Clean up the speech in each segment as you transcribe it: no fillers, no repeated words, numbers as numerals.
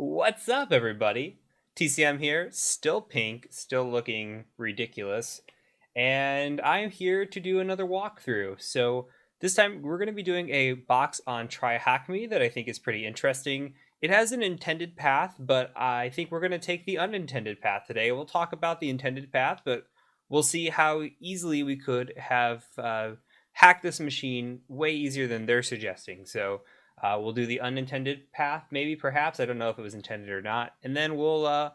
What's up, everybody? TCM here, still pink, still looking ridiculous, and I'm here to do another walkthrough. So this time we're going to be doing a box on TryHackMe that I think is pretty interesting. It has an intended path, but I think we're going to take the unintended path today. We'll talk about the intended path, but we'll see how easily we could have hacked this machine way easier than they're suggesting. So we'll do the unintended path, maybe, perhaps. I don't know if it was intended or not, and then we'll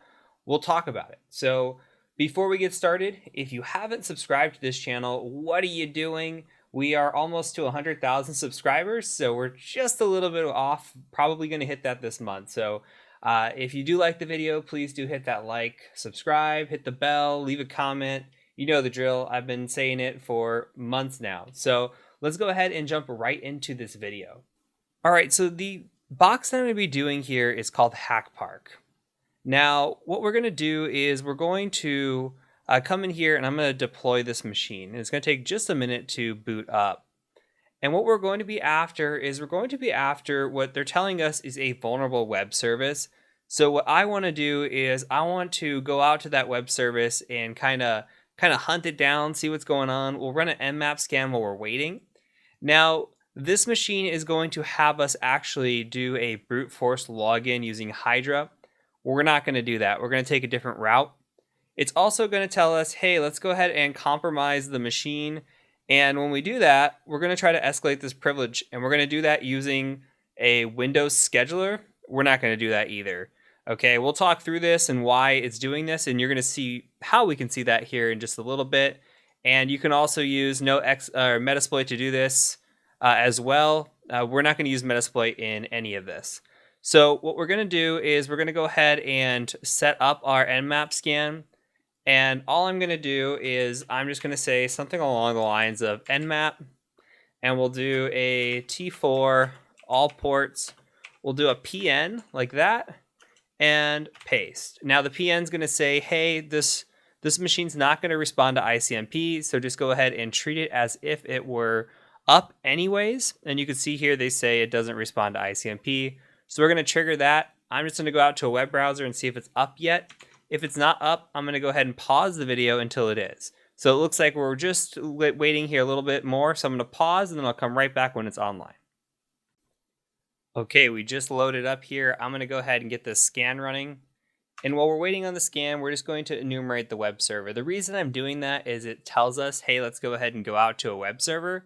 talk about it. So before we get started, if you haven't subscribed to this channel, what are you doing? We are almost to 100,000 subscribers, so we're just a little bit off. Probably going to hit that this month. So if you do like the video, please do hit that like, subscribe, hit the bell, leave a comment. You know the drill. I've been saying it for months now. So let's go ahead and jump right into this video. All right, so the box that I'm going to be doing here is called HackPark. Now, what we're going to do is we're going to come in here and I'm going to deploy this machine. And it's going to take just a minute to boot up. And what we're going to be after is what they're telling us is a vulnerable web service. So what I want to do is I want to go out to that web service and kind of hunt it down, see what's going on. We'll run an Nmap scan while we're waiting. Now, this machine is going to have us actually do a brute force login using Hydra. We're not going to do that. We're going to take a different route. It's also going to tell us, hey, let's go ahead and compromise the machine. And when we do that, we're going to try to escalate this privilege. And we're going to do that using a Windows scheduler. We're not going to do that either. Okay, we'll talk through this and why it's doing this. And you're going to see how we can see that here in just a little bit. And you can also use Metasploit to do this. As well. We're not going to use Metasploit in any of this. So what we're going to do is we're going to go ahead and set up our Nmap scan. And all I'm going to do is I'm just going to say something along the lines of Nmap. And we'll do a T4, all ports. We'll do a PN like that. And paste. Now the PN is going to say, hey, this machine's not going to respond to ICMP. So just go ahead and treat it as if it were up anyways, and you can see here they say it doesn't respond to ICMP. So we're going to trigger that. I'm just going to go out to a web browser and see if it's up yet. If it's not up, I'm going to go ahead and pause the video until it is. So it looks like we're just waiting here a little bit more. So I'm going to pause and then I'll come right back when it's online. Okay, we just loaded up here. I'm going to go ahead and get this scan running. And while we're waiting on the scan, we're just going to enumerate the web server. The reason I'm doing that is it tells us, hey, let's go ahead and go out to a web server.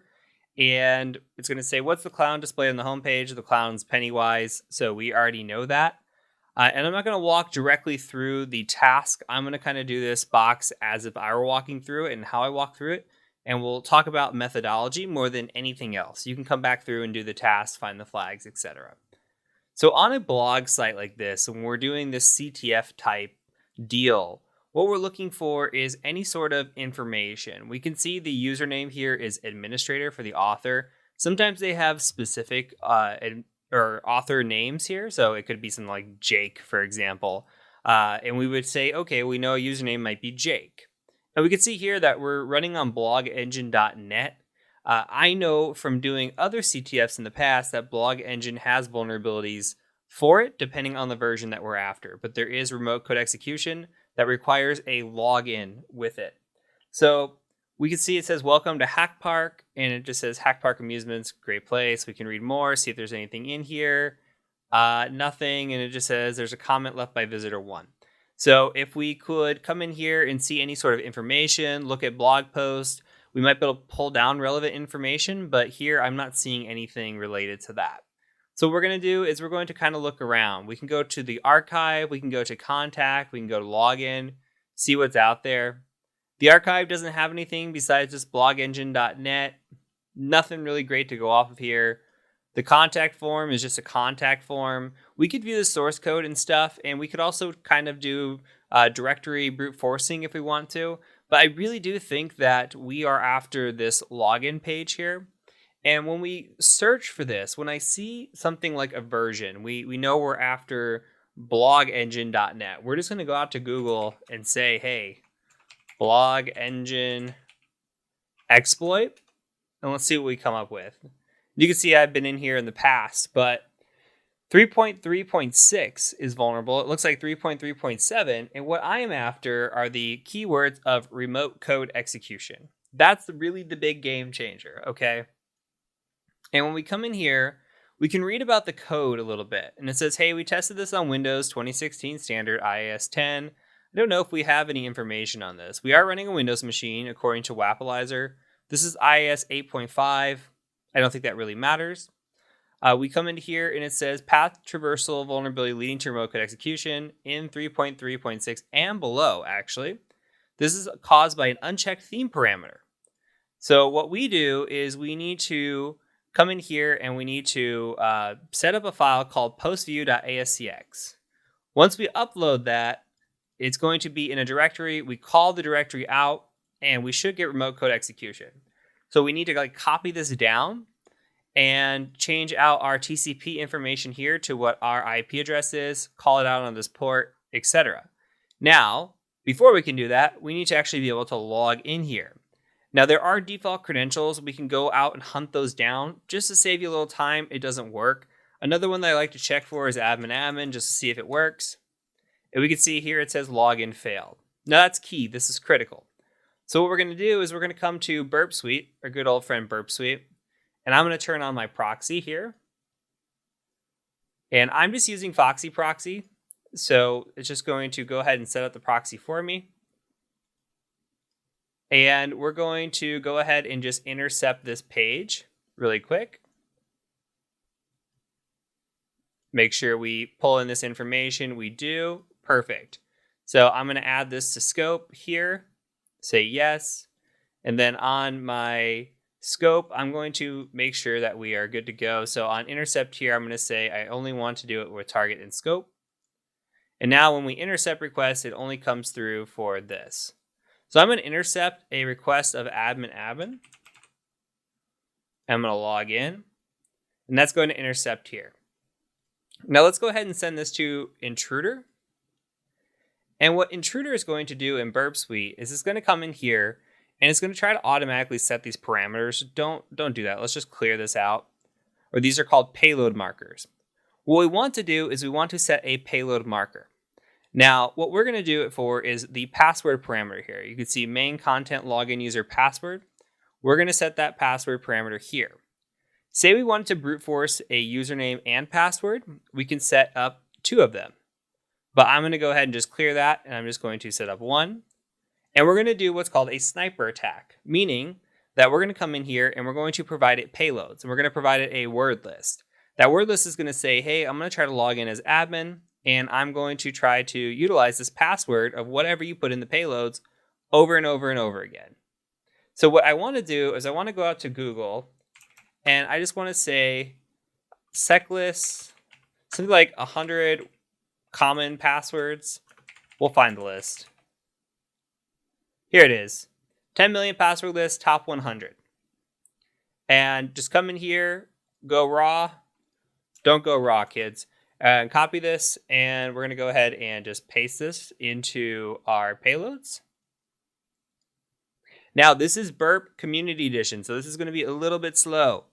And it's going to say, what's the clown displayed on the homepage? The clown's Pennywise. So we already know that. And I'm not going to walk directly through the task. I'm going to kind of do this box as if I were walking through it and how I walk through it. And we'll talk about methodology more than anything else. You can come back through and do the task, find the flags, etc. So on a blog site like this, when we're doing this CTF type deal, what we're looking for is any sort of information. We can see the username here is administrator for the author. Sometimes they have specific or author names here. So it could be something like Jake, for example. And we would say, okay, we know a username might be Jake. And we can see here that we're running on blogengine.net. I know from doing other CTFs in the past that Blog Engine has vulnerabilities for it, depending on the version that we're after. But there is remote code execution that requires a login with it. So we can see it says, welcome to HackPark, and it just says HackPark Amusements, great place. We can read more, see if there's anything in here. Nothing, and it just says there's a comment left by visitor 1. So if we could come in here and see any sort of information, look at blog posts, we might be able to pull down relevant information, but here I'm not seeing anything related to that. So what we're going to do is we're going to kind of look around. We can go to the archive, we can go to contact, we can go to login, see what's out there. The archive doesn't have anything besides just blogengine.net. Nothing really great to go off of here. The contact form is just a contact form. We could view the source code and stuff, and we could also kind of do directory brute forcing if we want to. But I really do think that we are after this login page here. And when we search for this, when I see something like a version, we know we're after blogengine.net. We're just going to go out to Google and say, hey, blog engine exploit. And let's see what we come up with. You can see I've been in here in the past, but 3.3.6 is vulnerable. It looks like 3.3.7. And what I am after are the keywords of remote code execution. That's really the big game changer, okay? And when we come in here, we can read about the code a little bit. And it says, hey, we tested this on Windows 2016 standard IIS 10. I don't know if we have any information on this. We are running a Windows machine according to Wappalizer. This is IIS 8.5. I don't think that really matters. We come into here and it says path traversal vulnerability leading to remote code execution in 3.3.6 and below, actually. This is caused by an unchecked theme parameter. So what we do is we need to come in here and we need to set up a file called postview.ascx. Once we upload that, it's going to be in a directory. We call the directory out and we should get remote code execution. So we need to copy this down and change out our TCP information here to what our IP address is, call it out on this port, etc. Now, before we can do that, we need to actually be able to log in here. Now, there are default credentials. We can go out and hunt those down. Just to save you a little time, it doesn't work. Another one that I like to check for is admin just to see if it works. And we can see here it says login failed. Now, that's key. This is critical. So what we're going to do is we're going to come to Burp Suite, our good old friend Burp Suite. And I'm going to turn on my proxy here. And I'm just using Foxy Proxy. So it's just going to go ahead and set up the proxy for me. And we're going to go ahead and just intercept this page really quick. Make sure we pull in this information. We do. Perfect. So I'm going to add this to scope here. Say yes. And then on my scope, I'm going to make sure that we are good to go. So on intercept here, I'm going to say I only want to do it with target and scope. And now when we intercept request, it only comes through for this. So I'm going to intercept a request of admin. I'm going to log in, and that's going to intercept here. Now let's go ahead and send this to Intruder. And what Intruder is going to do in Burp Suite is it's going to come in here and it's going to try to automatically set these parameters. Don't do that. Let's just clear this out. Or these are called payload markers. What we want to do is we want to set a payload marker. Now, what we're going to do it for is the password parameter here. You can see main content login user password. We're going to set that password parameter here. Say we wanted to brute force a username and password. We can set up 2 of them. But I'm going to go ahead and just clear that. And I'm just going to set up 1. And we're going to do what's called a sniper attack, meaning that we're going to come in here and we're going to provide it payloads. And we're going to provide it a word list. That word list is going to say, hey, I'm going to try to log in as admin. And I'm going to try to utilize this password of whatever you put in the payloads over and over and over again. So what I want to do is I want to go out to Google and I just want to say seclist, something like 100 common passwords. We'll find the list. Here it is. 10 million password list, top 100. And just come in here, go raw. Don't go raw, kids. And copy this, and we're going to go ahead and just paste this into our payloads. Now, this is Burp Community Edition, so this is going to be a little bit slow.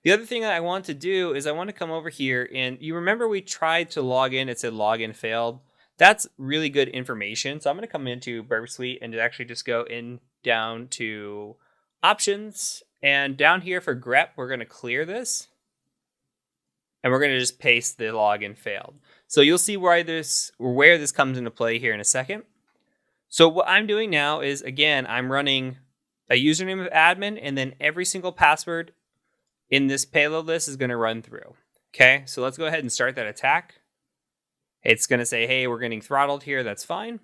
The other thing that I want to do is I want to come over here, and you remember we tried to log in, it said login failed. That's really good information, so I'm going to come into Burp Suite and actually just go in down to Options, and down here for grep, we're going to clear this. And we're going to just paste the login failed. So you'll see where this comes into play here in a second. So what I'm doing now is, again, I'm running a username of admin, and then every single password in this payload list is going to run through. Okay, so let's go ahead and start that attack. It's going to say, hey, we're getting throttled here. That's fine.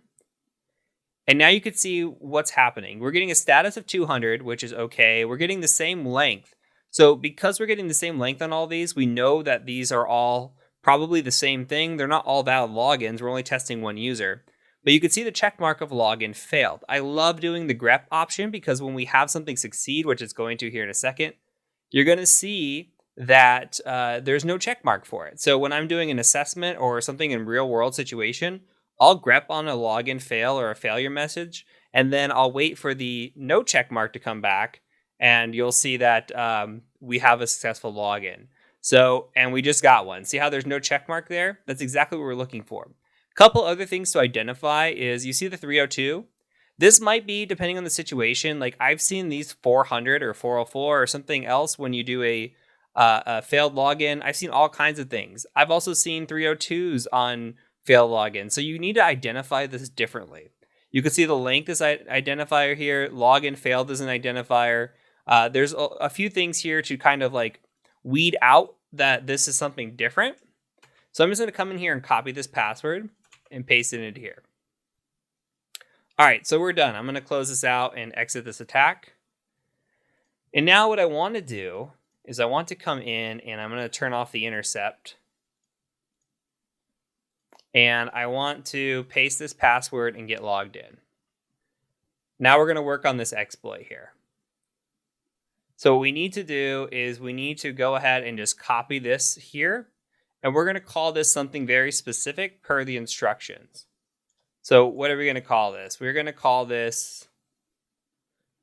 And now you can see what's happening. We're getting a status of 200, which is okay. We're getting the same length. So because we're getting the same length on all these, we know that these are all probably the same thing. They're not all valid logins. We're only testing one user. But you can see the check mark of login failed. I love doing the grep option because when we have something succeed, which it's going to here in a second, you're going to see that there's no check mark for it. So when I'm doing an assessment or something in real world situation, I'll grep on a login fail or a failure message, and then I'll wait for the no check mark to come back. And you'll see that we have a successful login. So, and we just got one. See how there's no check mark there? That's exactly what we're looking for. Couple other things to identify is you see the 302. This might be, depending on the situation, like I've seen these 400 or 404 or something else when you do a failed login. I've seen all kinds of things. I've also seen 302s on failed login. So you need to identify this differently. You can see the length is an identifier here. Login failed is an identifier. There's a few things here to kind of like weed out that this is something different. So I'm just going to come in here and copy this password and paste it into here. All right, so we're done. I'm going to close this out and exit this attack. And now what I want to do is I want to come in and I'm going to turn off the intercept. And I want to paste this password and get logged in. Now we're going to work on this exploit here. So what we need to do is we need to go ahead and just copy this here. And we're going to call this something very specific per the instructions. So what are we going to call this? We're going to call this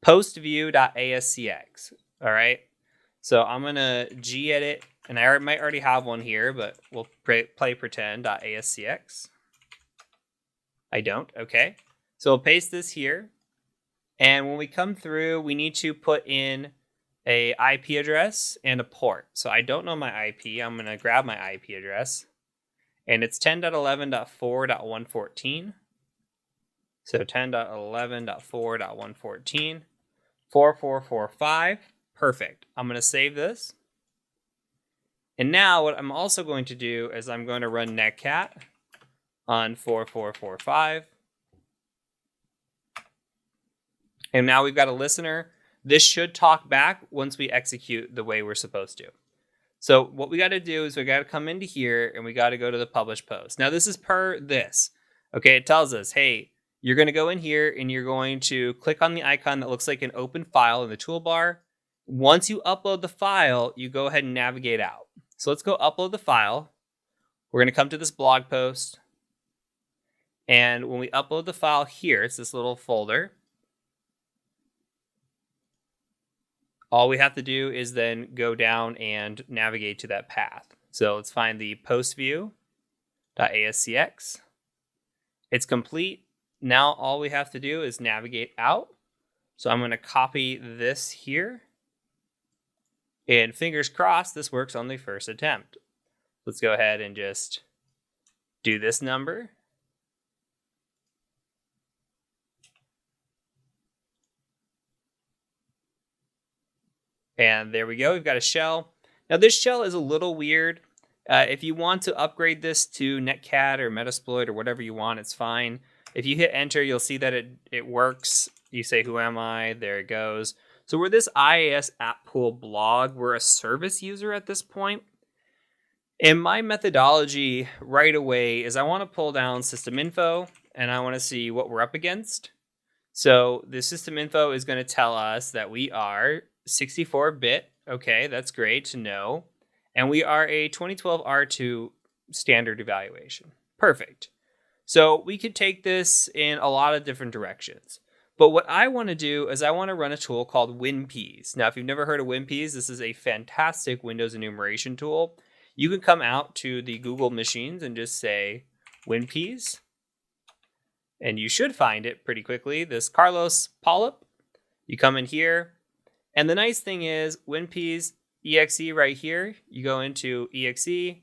postview.ascx. All right. So I'm going to gedit, and I might already have one here, but we'll play pretend.ascx. I don't. Okay. So we'll paste this here. And when we come through, we need to put in a IP address and a port. So I don't know my IP. I'm going to grab my IP address. And it's 10.11.4.114. So 10.11.4.114. 4445. Perfect. I'm going to save this. And now what I'm also going to do is I'm going to run netcat on 4445. And now we've got a listener. This should talk back once we execute the way we're supposed to. So what we got to do is we got to come into here and we got to go to the publish post. Now this is per this. Okay, it tells us, hey, you're going to go in here and you're going to click on the icon that looks like an open file in the toolbar. Once you upload the file, you go ahead and navigate out. So let's go upload the file. We're going to come to this blog post. And when we upload the file here, it's this little folder. All we have to do is then go down and navigate to that path. So let's find the postview.ascx. It's complete. Now all we have to do is navigate out. So I'm going to copy this here. And fingers crossed, this works on the first attempt. Let's go ahead and just do this number. And there we go. We've got a shell. Now this shell is a little weird. If you want to upgrade this to Netcat or Metasploit or whatever you want, it's fine. If you hit enter, you'll see that it works. You say, who am I? There it goes. So we're this IIS app pool blog. We're a service user at this point. And my methodology right away is I want to pull down system info and I want to see what we're up against. So the system info is going to tell us that we are 64-bit. Okay, that's great to know. And we are a 2012 R2 standard evaluation. Perfect. So we could take this in a lot of different directions. But what I want to do is I want to run a tool called WinPeas. Now, if you've never heard of WinPeas, this is a fantastic Windows enumeration tool. You can come out to the Google machines and just say WinPeas. And you should find it pretty quickly. This Carlos Polyp. You come in here. And the nice thing is WinPeas exe right here. You go into exe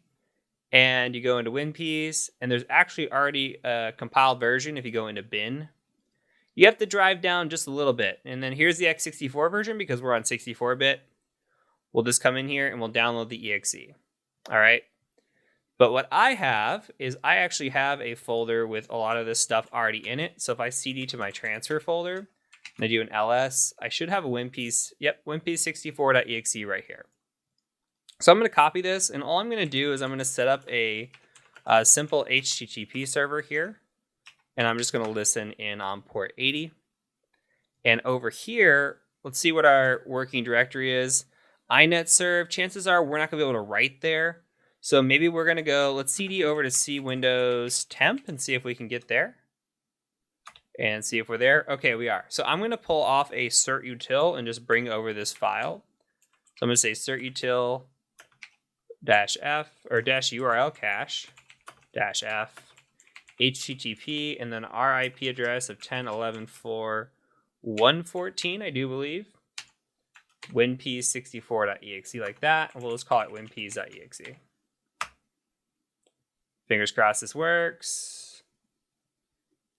and you go into WinPeas. And there's actually already a compiled version if you go into bin. You have to drive down just a little bit. And then here's the x64 version because we're on 64-bit. We'll just come in here and we'll download the exe. All right. But what I have is I actually have a folder with a lot of this stuff already in it. So if I cd to my transfer folder and I do an ls, I should have a WinPeas. Yep, WinPeas64.exe right here. So I'm going to copy this. And all I'm going to do is I'm going to set up a simple HTTP server here. And I'm just going to listen in on port 80. And over here, let's see what our working directory is. inetserv, chances are we're not going to be able to write there. So maybe we're going to go, let's cd over to cwindows temp and see if we can get there. And see if we're there. Okay, we are. So I'm going to pull off a certutil and just bring over this file. So I'm going to say certutil dash F or dash URL cache dash F HTTP and then our IP address of 10.11.4.114, I do believe. winpeas64.exe like that. We'll just call it winpeas.exe. Fingers crossed this works.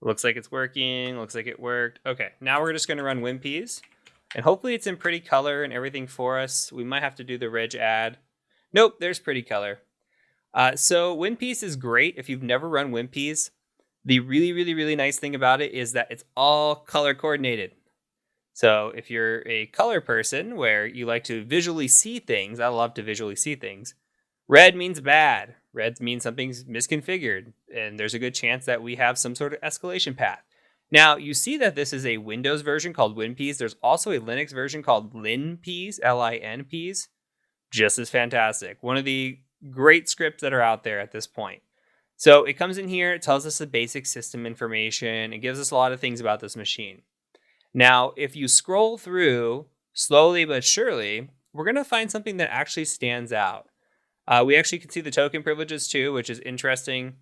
Looks like it's working. Looks like it worked. Okay, now we're just going to run winpeas. And hopefully it's in pretty color and everything for us. We might have to do the reg add. Nope, there's pretty color. So winpeas is great if you've never run winpeas. The really nice thing about it is that it's all color coordinated. So if you're a color person where you like to visually see things, I love to visually see things. Red means bad. Red means something's misconfigured. And there's a good chance that we have some sort of escalation path. Now, you see that this is a Windows version called WinPeas. There's also a Linux version called LinPeas, Linps. Just as fantastic. One of the great scripts that are out there at this point. So it comes in here, it tells us the basic system information. It gives us a lot of things about this machine. Now, if you scroll through slowly but surely, we're going to find something that actually stands out. We actually can see the token privileges too, which is interesting.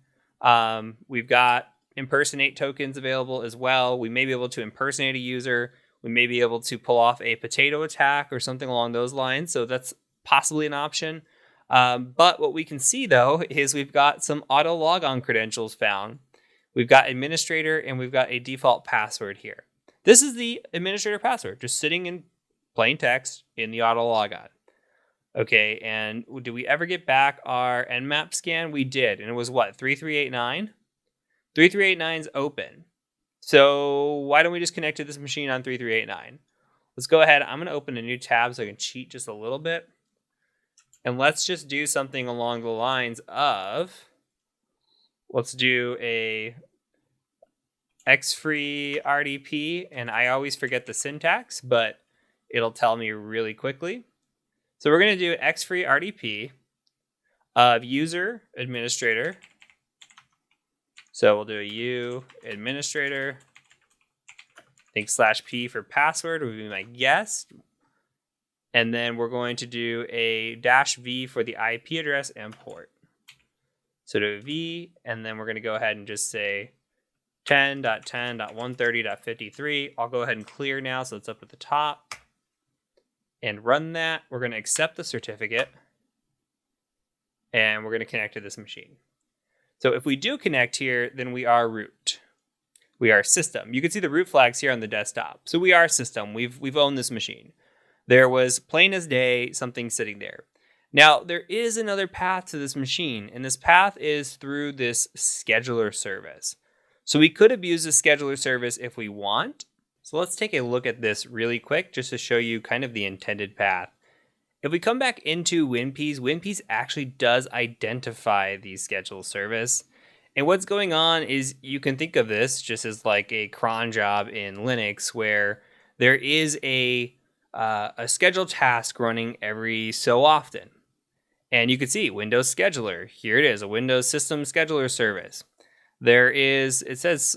We've got impersonate tokens available as well. We may be able to impersonate a user. We may be able to pull off a potato attack or something along those lines. So that's possibly an option. But what we can see though is we've got some auto logon credentials found. We've got administrator and we've got a default password here. This is the administrator password, just sitting in plain text in the auto logon. Okay, and did we ever get back our Nmap scan? We did, and it was what, 3389? 3389 is open. So why don't we just connect to this machine on 3389? Let's go ahead. I'm going to open a new tab so I can cheat just a little bit. And let's just do something along the lines of, let's do a xfree RDP, and I always forget the syntax, but it'll tell me really quickly. So we're going to do xfree RDP of user administrator. So we'll do a U administrator. I think /P for password would be my guess. And then we're going to do a -V for the IP address and port. So do a V, and then we're going to go ahead and just say 10.10.130.53. I'll go ahead and clear now so it's up at the top. And run that. We're going to accept the certificate. And we're going to connect to this machine. So if we do connect here, then we are root. We are system. You can see the root flags here on the desktop. So we are system. We've owned this machine. There was plain as day something sitting there. Now, there is another path to this machine, and this path is through this scheduler service. So we could abuse the scheduler service if we want. So let's take a look at this really quick just to show you kind of the intended path. If we come back into WinPeas, WinPeas actually does identify the schedule service. And what's going on is you can think of this just as like a cron job in Linux where there is a scheduled task running every so often. And you can see Windows Scheduler. Here it is, a Windows System Scheduler service. It says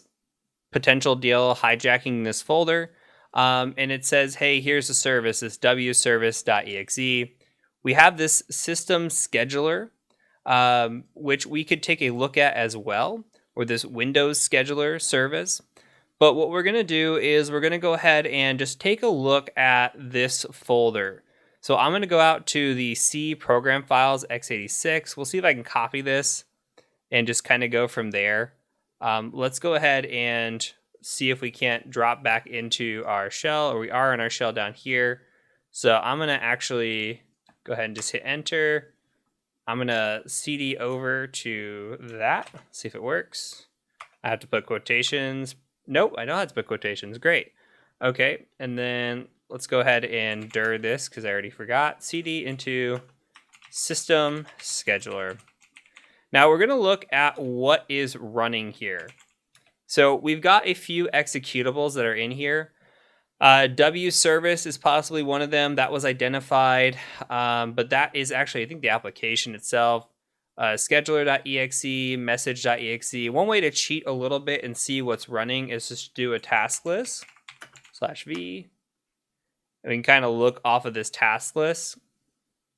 potential DLL hijacking this folder. And it says, hey, here's the service, this wservice.exe. We have this system scheduler, which we could take a look at as well, or this Windows scheduler service. But what we're going to do is we're going to go ahead and just take a look at this folder. So I'm going to go out to the C program files, x86. We'll see if I can copy this and just kind of go from there. Let's go ahead and see if we can't drop back into our shell, or we are in our shell down here. So I'm going to actually go ahead and just hit enter. I'm going to CD over to that, see if it works. I have to put quotations. Nope, I don't have to put quotations. Great. Okay, and then let's go ahead and dir this because I already forgot. CD into system scheduler. Now we're going to look at what is running here. So we've got a few executables that are in here. wservice is possibly one of them that was identified, but that is actually, I think, the application itself. Scheduler.exe, message.exe. One way to cheat a little bit and see what's running is just do a task list /v. And we can kind of look off of this task list.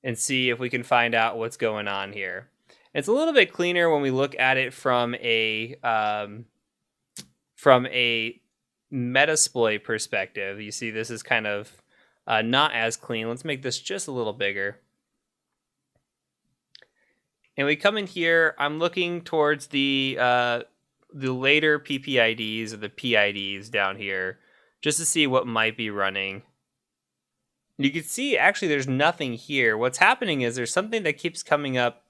and see if we can find out what's going on here. It's a little bit cleaner when we look at it from a Metasploit perspective. You see this is kind of not as clean. Let's make this just a little bigger. And we come in here, I'm looking towards the later PPIDs or the PIDs down here just to see what might be running. You can see actually there's nothing here. What's happening is there's something that keeps coming up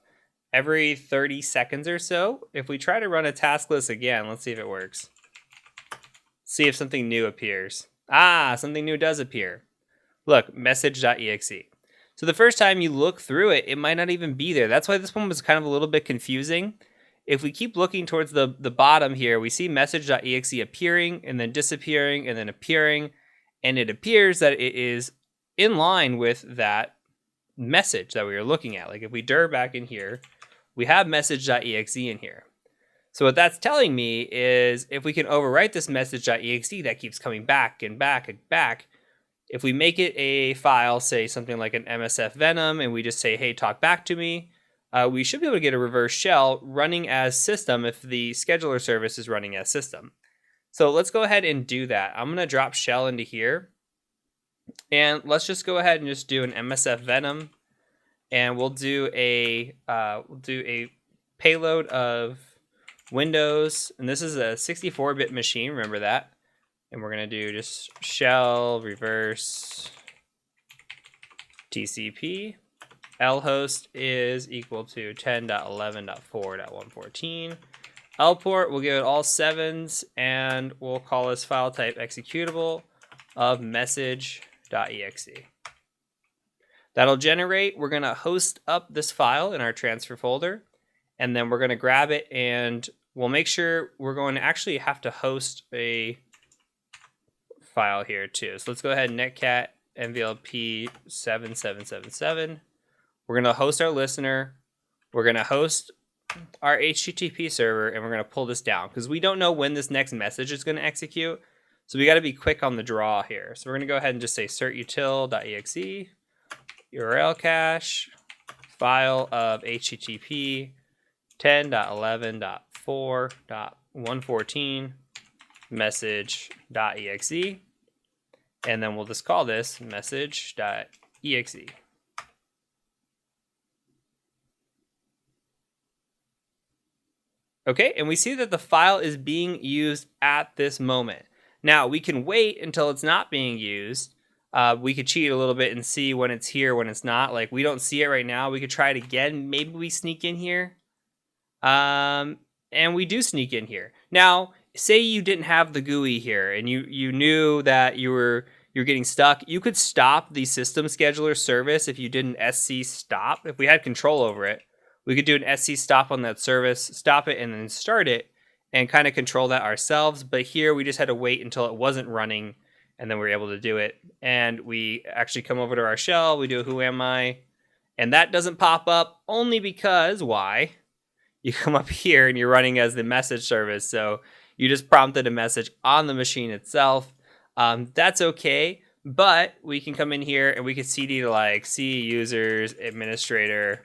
every 30 seconds or so. If we try to run a task list again, let's see if it works. See if something new appears. Ah, something new does appear. Look, message.exe. So the first time you look through it, it might not even be there. That's why this one was kind of a little bit confusing. If we keep looking towards the bottom here, we see message.exe appearing and then disappearing and then appearing. And it appears that it is in line with that message that we were looking at. Like if we dir back in here, we have message.exe in here. So what that's telling me is if we can overwrite this message.exe that keeps coming back and back and back, if we make it a file, say something like an MSF Venom, and we just say, hey, talk back to me, we should be able to get a reverse shell running as system if the scheduler service is running as system. So let's go ahead and do that. I'm going to drop shell into here. And let's just go ahead and just do an MSF Venom. And we'll do a payload of Windows. And this is a 64-bit machine, remember that. And we're going to do just shell reverse TCP. lhost is equal to 10.11.4.114. lport, we'll give it all 7s, and we'll call this file type executable of message.exe. That'll generate. We're going to host up this file in our transfer folder, and then we're going to grab it, and we'll make sure we're going to actually have to host a file here too. So let's go ahead and netcat mvlp 7777. We're going to host our listener. We're going to host our HTTP server, and we're going to pull this down because we don't know when this next message is going to execute. So we got to be quick on the draw here. So we're going to go ahead and just say certutil.exe, URL cache, file of HTTP 10.11.4.114 message.exe, and then we'll just call this message.exe. Okay, and we see that the file is being used at this moment. Now, we can wait until it's not being used. We could cheat a little bit and see when it's here, when it's not. Like, we don't see it right now. We could try it again. Maybe we sneak in here. And we do sneak in here. Now, say you didn't have the GUI here and you knew that you're getting stuck. You could stop the system scheduler service if you did an SC stop. If we had control over it, we could do an SC stop on that service, stop it, and then start it and kind of control that ourselves. But here we just had to wait until it wasn't running, and then we were able to do it. And we actually come over to our shell, we do a who am I, and that doesn't pop up only because, why? You come up here and you're running as the message service, so you just prompted a message on the machine itself. That's okay, but we can come in here and we could cd to like C users administrator,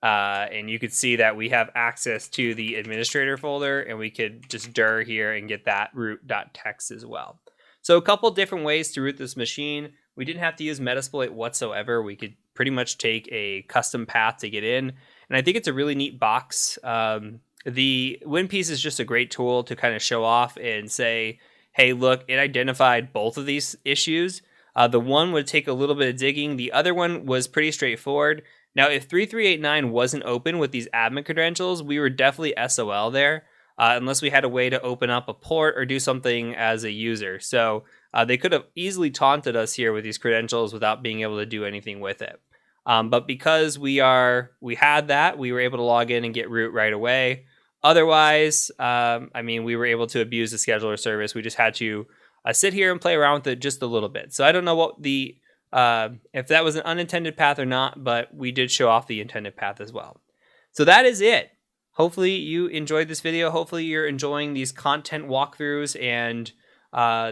and you could see that we have access to the administrator folder, and we could just dir here and get that root.txt as well. So a couple different ways to root this machine. We didn't have to use Metasploit whatsoever. We could pretty much take a custom path to get in, and I think it's a really neat box. The WinPiece is just a great tool to kind of show off and say, hey, look, it identified both of these issues. The one would take a little bit of digging. The other one was pretty straightforward. Now, if 3389 wasn't open with these admin credentials, we were definitely SOL there, unless we had a way to open up a port or do something as a user. So they could have easily taunted us here with these credentials without being able to do anything with it. But because we had that, we were able to log in and get root right away. Otherwise, we were able to abuse the scheduler service. We just had to sit here and play around with it just a little bit. So I don't know what if that was an unintended path or not, but we did show off the intended path as well. So that is it. Hopefully you enjoyed this video. Hopefully you're enjoying these content walkthroughs and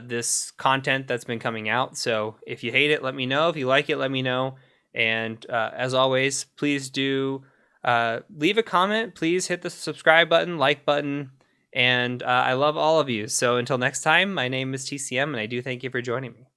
this content that's been coming out. So if you hate it, let me know. If you like it, let me know. And as always, please do leave a comment. Please hit the subscribe button, like button. And I love all of you. So until next time, my name is TCM, and I do thank you for joining me.